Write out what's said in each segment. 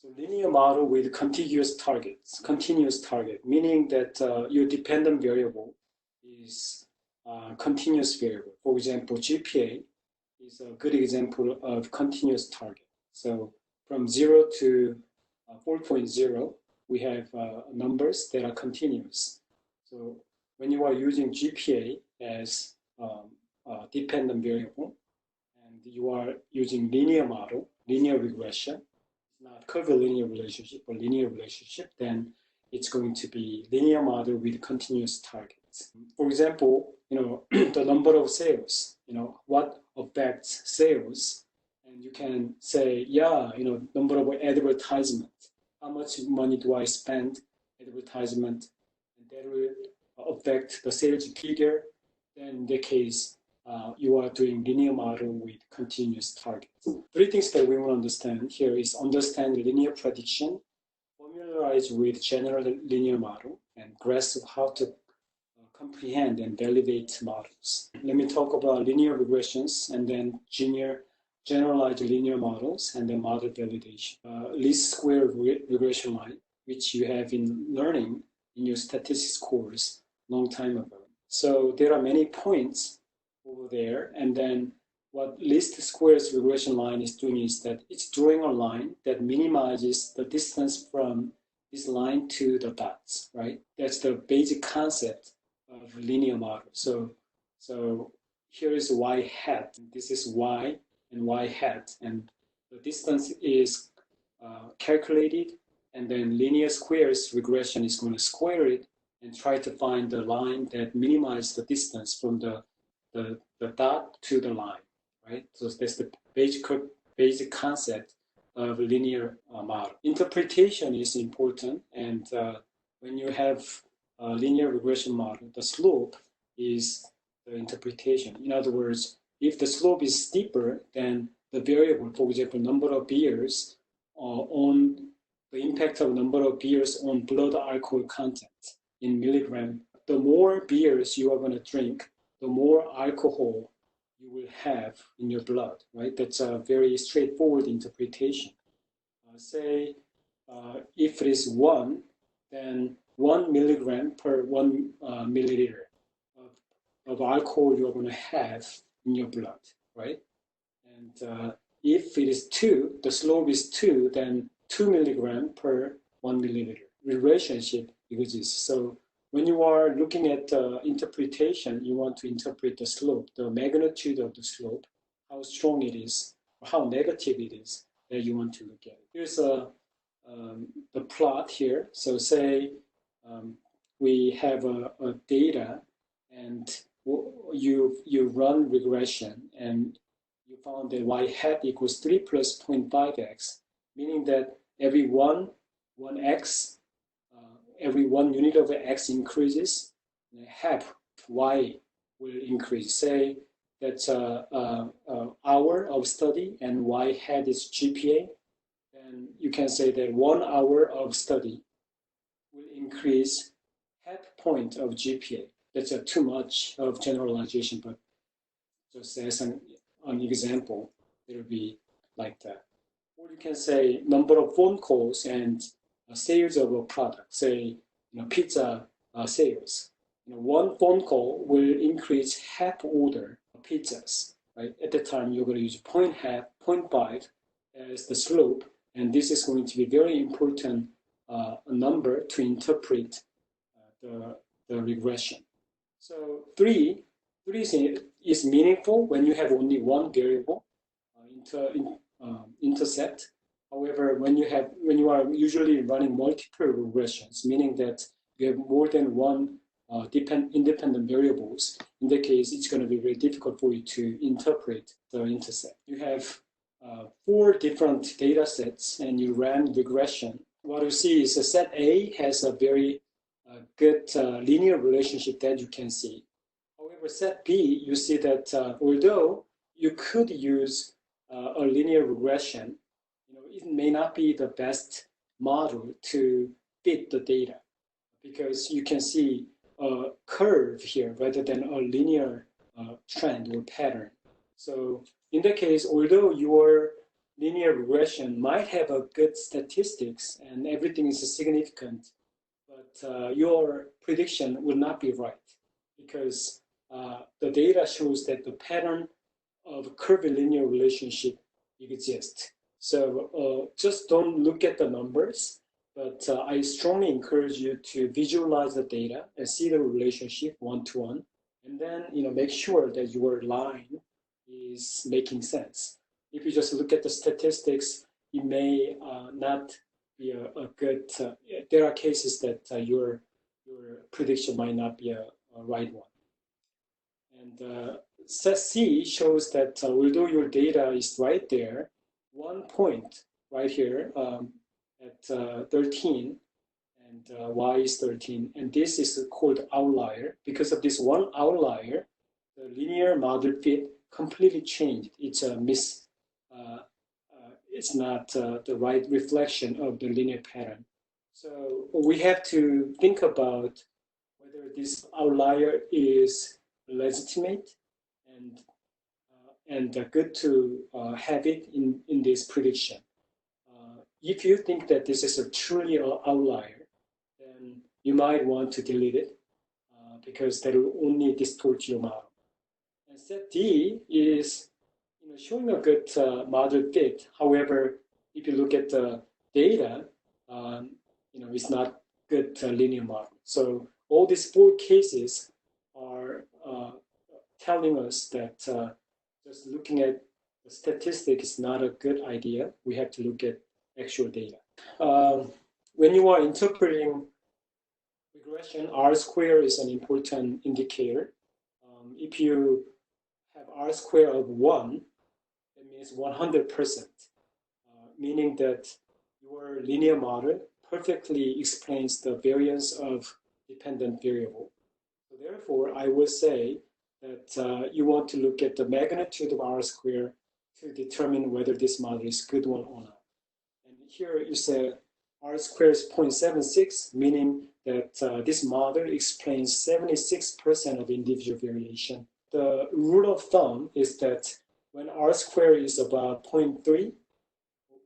So linear model with continuous target, meaning that your dependent variable is continuous variable. For example, GPA is a good example of continuous target. So from 0 to 4.0, we have numbers that are continuous. So when you are using GPA as a dependent variable, and you are using linear model, linear regression, not curvilinear relationship or linear relationship, then it's going to be linear model with continuous targets. For example, the number of sales, what affects sales, and you can say, yeah, number of advertisement, how much money do I spend advertisement, and that will affect the sales figure. Then in that case, you are doing linear model with continuous targets. Three things that we want to understand here is understand linear prediction, familiarize with general linear model, and grasp how to comprehend and validate models. Let me talk about linear regressions and then generalized linear models and then model validation. Least square regression line, which you have been learning in your statistics course a long time ago. So there are many points over there, and then what least squares regression line is doing is that it's drawing a line that minimizes the distance from this line to the dots, right? That's the basic concept of linear model. So here is y hat, this is y and y hat, and the distance is calculated, and then linear squares regression is going to square it and try to find the line that minimizes the distance from the dot to the line, right? So that's the basic concept of linear model. Interpretation is important, and when you have a linear regression model, the slope is the interpretation. In other words, if the slope is steeper, then the variable, for example, number of beers on the impact of number of beers on blood alcohol content in milligram, the more beers you are going to drink, the more alcohol you will have in your blood, right? That's a very straightforward interpretation. Say if it is 1, then 1 milligram per 1 milliliter of alcohol you are going to have in your blood, right? And if it is 2, the slope is 2, then 2 milligram per 1 milliliter. Relationship exists. So when you are looking at interpretation, you want to interpret the slope, the magnitude of the slope, how strong it is, or how negative it is that you want to look at. Here's the plot here. So say we have a data, and you run regression, and you found that y hat equals 3 plus 0.5x, meaning that every one x, every 1 unit of x increases, half y will increase. Say that's hour of study and y hat is GPA, then you can say that 1 hour of study will increase half point of GPA. That's too much of generalization, but just as an example, it will be like that. Or you can say number of phone calls and sales of a product, say pizza sales. One phone call will increase half order of pizzas, right? At that time, you're going to use 0.5 as the slope, and this is going to be very important number to interpret the regression. So 3 is meaningful when you have only one variable intercept. However, when you are usually running multiple regressions, meaning that you have more than one independent variables, in that case, it's going to be very difficult for you to interpret the intercept. You have 4 different data sets, and you ran regression. What you see is set A has a very good linear relationship that you can see. However, set B, you see that although you could use a linear regression, it may not be the best model to fit the data, because you can see a curve here rather than a linear trend or pattern. So in that case, although your linear regression might have a good statistics and everything is significant, but your prediction would not be right because the data shows that the pattern of curvilinear relationship exists. So just don't look at the numbers, but I strongly encourage you to visualize the data and see the relationship one-to-one, and then make sure that your line is making sense. If you just look at the statistics, it may not be a good. There are cases that your prediction might not be a right one. And SAS C shows that although your data is right there, one point right here at 13, and y is 13, and this is called outlier. Because of this one outlier, the linear model fit completely changed. It's a it's not the right reflection of the linear pattern. So we have to think about whether this outlier is legitimate and good to have it in this prediction. If you think that this is a truly outlier, then you might want to delete it because that will only distort your model. And set D is showing a good model fit. However, if you look at the data, it's not good linear model. So all these four cases are telling us that just looking at the statistic is not a good idea. We have to look at actual data. When you are interpreting regression, R square is an important indicator. If you have R square of 1, that means 100%, meaning that your linear model perfectly explains the variance of dependent variable. So therefore, I would say that you want to look at the magnitude of R square to determine whether this model is a good one or not. And here you say R square is 0.76, meaning that this model explains 76% of individual variation. The rule of thumb is that when R square is about 0.3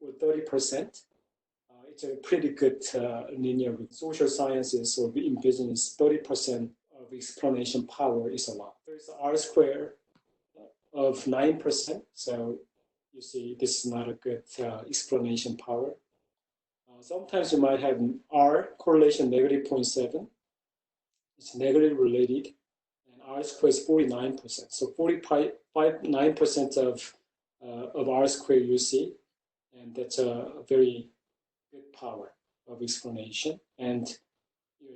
or 30%, it's a pretty good linear. Social sciences or in business, 30% of explanation power is a lot. There's R square of 9%, so you see this is not a good explanation power. Sometimes you might have R correlation negative 0.7. It's negatively related, and R square is 49%. So 9% of R square you see, and that's a very good power of explanation. And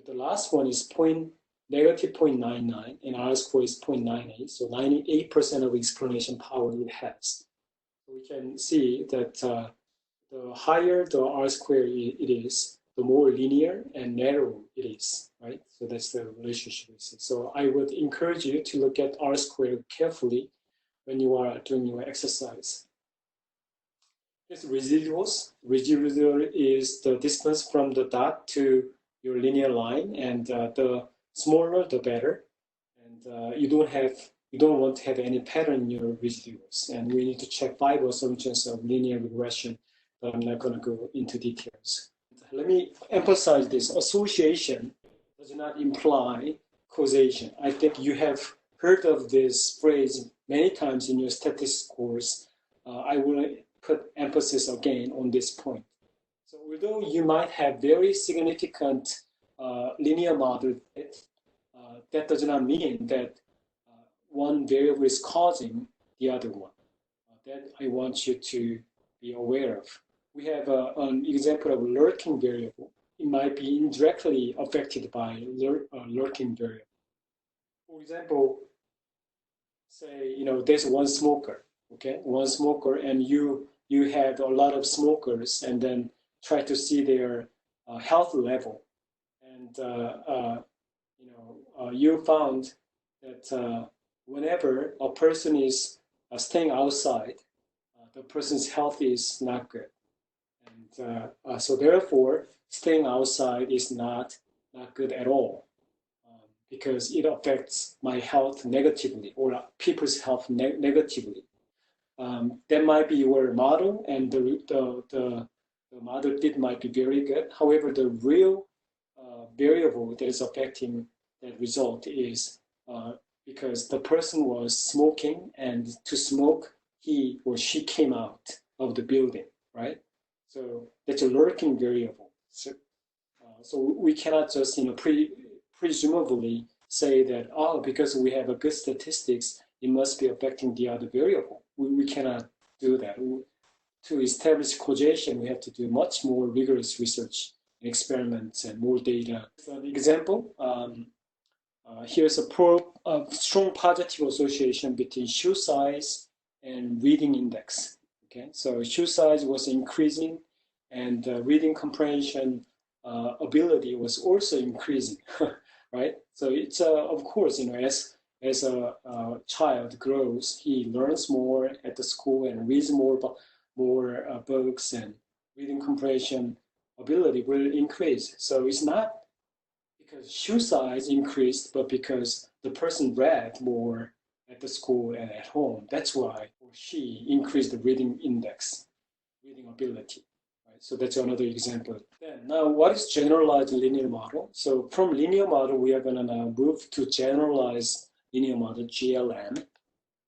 the last one is negative 0.99, and R square is 0.98. So 98% of explanation power it has. So we can see that the higher the R square it is, the more linear and narrow it is, right? So that's the relationship we see. So I would encourage you to look at R square carefully when you are doing your exercise. This residuals. Residual is the distance from the dot to your linear line, and the smaller the better. And you don't want to have any pattern in your residuals. And we need to check 5 assumptions of linear regression, but I'm not going to go into details. Let me emphasize this. Association does not imply causation. I think you have heard of this phrase many times in your statistics course. I will put emphasis again on this point. So although you might have very significant linear model fit, that does not mean that one variable is causing the other one. That I want you to be aware of. We have an example of lurking variable. It might be indirectly affected by lurking variable. For example, say there's one smoker, okay, one smoker, and you have a lot of smokers, and then try to see their health level, and you found that whenever a person is staying outside, the person's health is not good. And so therefore, staying outside is not good at all because it affects my health negatively or people's health negatively. that might be your model, and the model fit might be very good. However, the real variable that is affecting that result is because the person was smoking, and to smoke, he or she came out of the building, right? So that's a lurking variable. So we cannot just presumably say that, oh, because we have a good statistics, it must be affecting the other variable. We cannot do that. To establish causation, we have to do much more rigorous research and experiments and more data. So an example, here's a strong positive association between shoe size and reading index. Okay, so shoe size was increasing, and reading comprehension ability was also increasing, right? So it's of course, as a child grows, he learns more at the school and reads more books, and reading comprehension ability will increase. So it's not because shoe size increased, but because the person read more at the school and at home. That's why or she increased the reading index, reading ability. Right? So that's another example. Then now, what is generalized linear model? So from linear model, we are going to now move to generalized linear model, GLM.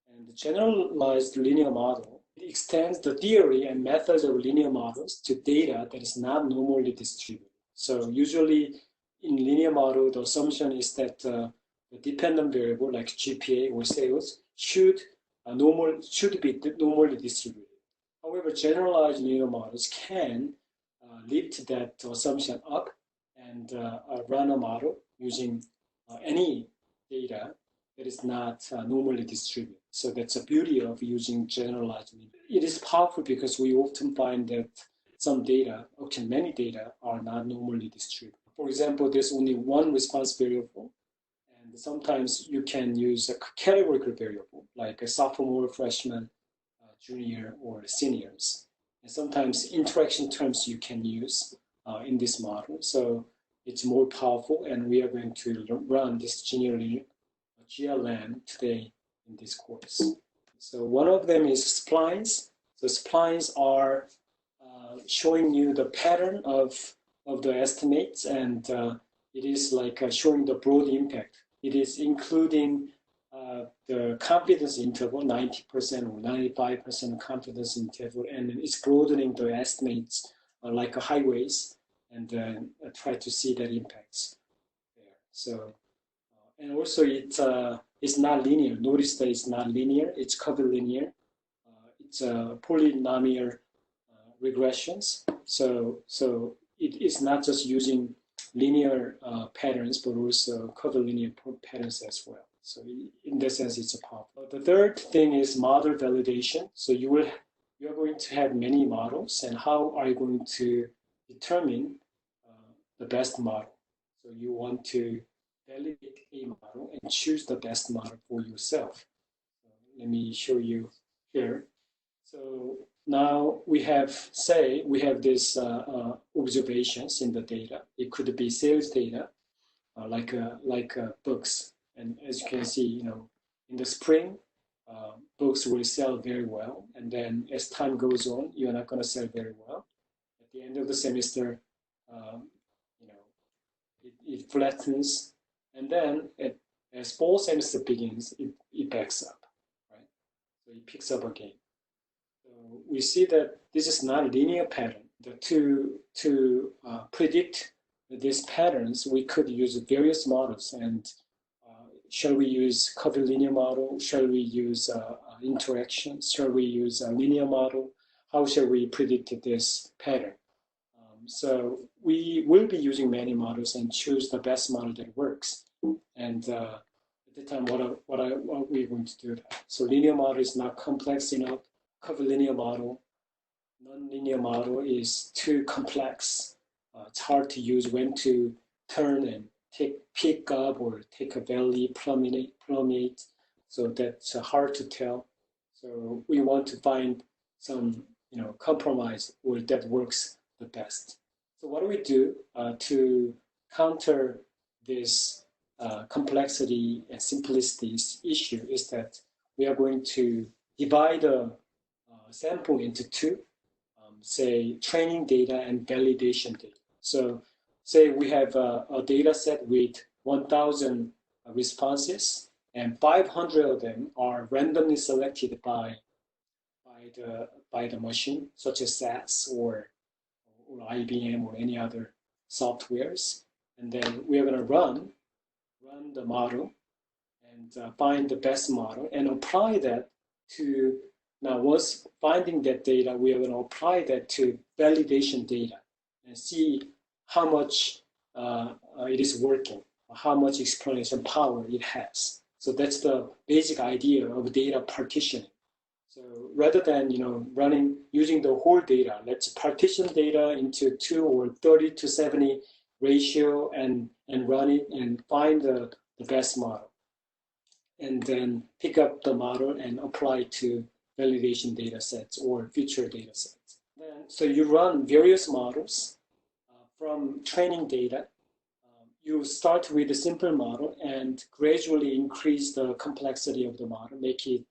And the generalized linear model extends the theory and methods of linear models to data that is not normally distributed. So usually in linear model, the assumption is that the dependent variable like GPA or sales should be normally distributed. However, generalized linear models can lift that assumption up and run a model using any data that is not normally distributed. So that's the beauty of using generalized linear. It is powerful because we often find that some data, actually many data, are not normally distributed. For example, there's only one response variable, and sometimes you can use a categorical variable, like a sophomore, freshman, junior, or seniors. And sometimes interaction terms you can use in this model. So it's more powerful, and we are going to run this GLM today in this course. So one of them is splines. So splines are showing you the pattern of the estimates, and it is like showing the broad impact. It is including the confidence interval, 90% or 95% confidence interval, and it's broadening the estimates like highways, and then try to see that impacts there. So, and also it's not linear. Notice that it's not linear, it's curvilinear. It's polynomial regressions. So it is not just using linear patterns, but also curvilinear patterns as well. So in that sense, it's a powerful. The third thing is model validation. So you are going to have many models, and how are you going to determine the best model? So you want to validate a model and choose the best model for yourself. So let me show you here. So now we have these observations in the data. It could be sales data, like books. And as you can see, in the spring, books will sell very well. And then as time goes on, you're not going to sell very well. At the end of the semester, it flattens. And then as fall semester begins, it backs up, right? So it picks up again. So we see that this is not a linear pattern. To predict these patterns, we could use various models. And shall we use curvilinear model? Shall we use interactions? Shall we use a linear model? How shall we predict this pattern? So we will be using many models and choose the best model that works. And at the time, what we're going to do that. So linear model is not complex enough. Curvilinear model, non-linear model is too complex. It's hard to use when to turn and pick up or take a valley, plummet. So that's hard to tell. So we want to find some compromise or that works the best. So what do we do to counter this complexity and simplicity issue is that we are going to divide the sample into two, say training data and validation data. So say we have a data set with 1,000 responses, and 500 of them are randomly selected by the machine, such as SAS or IBM or any other softwares. And then we are going to run the model and find the best model and apply that to, now once finding that data, we are going to apply that to validation data and see how much it is working, how much explanation power it has. So that's the basic idea of data partitioning. So rather than using the whole data, let's partition data into 2 or 30 to 70 ratio and run it and find the best model. And then pick up the model and apply it to validation data sets or future data sets. So you run various models from training data. You start with a simple model and gradually increase the complexity of the model, make it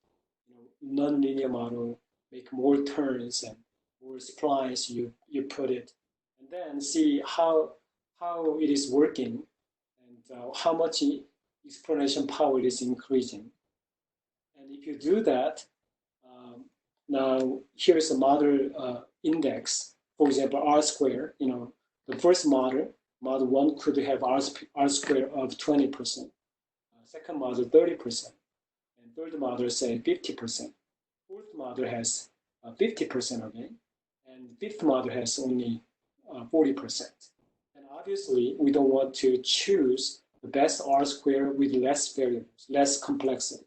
non-linear model, make more turns and more splines you put it, and then see how it is working and how much explanation power is increasing. And if you do that, now here's a model index. For example, R square. The first model 1 could have R square of 20%. Second model 30%. And third model say 50%. Fourth model has 50% of it, and fifth model has only 40%. And obviously, we don't want to choose the best R square with less variables, less complexity.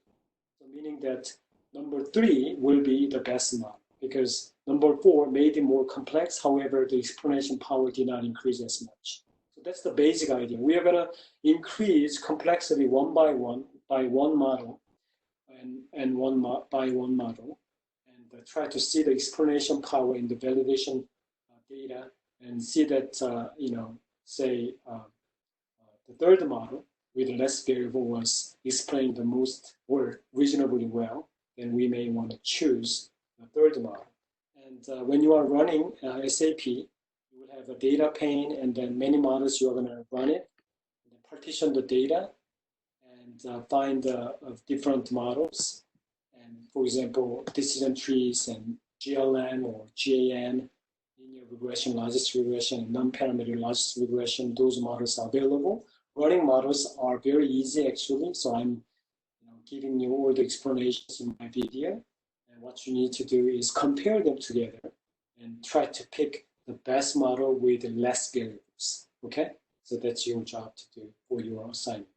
So meaning that number 3 will be the best model because number 4 made it more complex. However, the explanation power did not increase as much. So that's the basic idea. We are going to increase complexity one by one model and by one model, and try to see the explanation power in the validation data and see that, say the third model with less variable was explained the most or reasonably well, then we may want to choose the third model. And when you are running SAP, you will have a data pane and then many models you are going to run it, and then partition the data and find different models. And for example, decision trees and GLM or GAN, linear regression, logistic regression, non-parametric logistic regression, those models are available. Running models are very easy actually, so I'm giving you all the explanations in my video. And what you need to do is compare them together and try to pick the best model with less variables, okay? So that's your job to do for your assignment.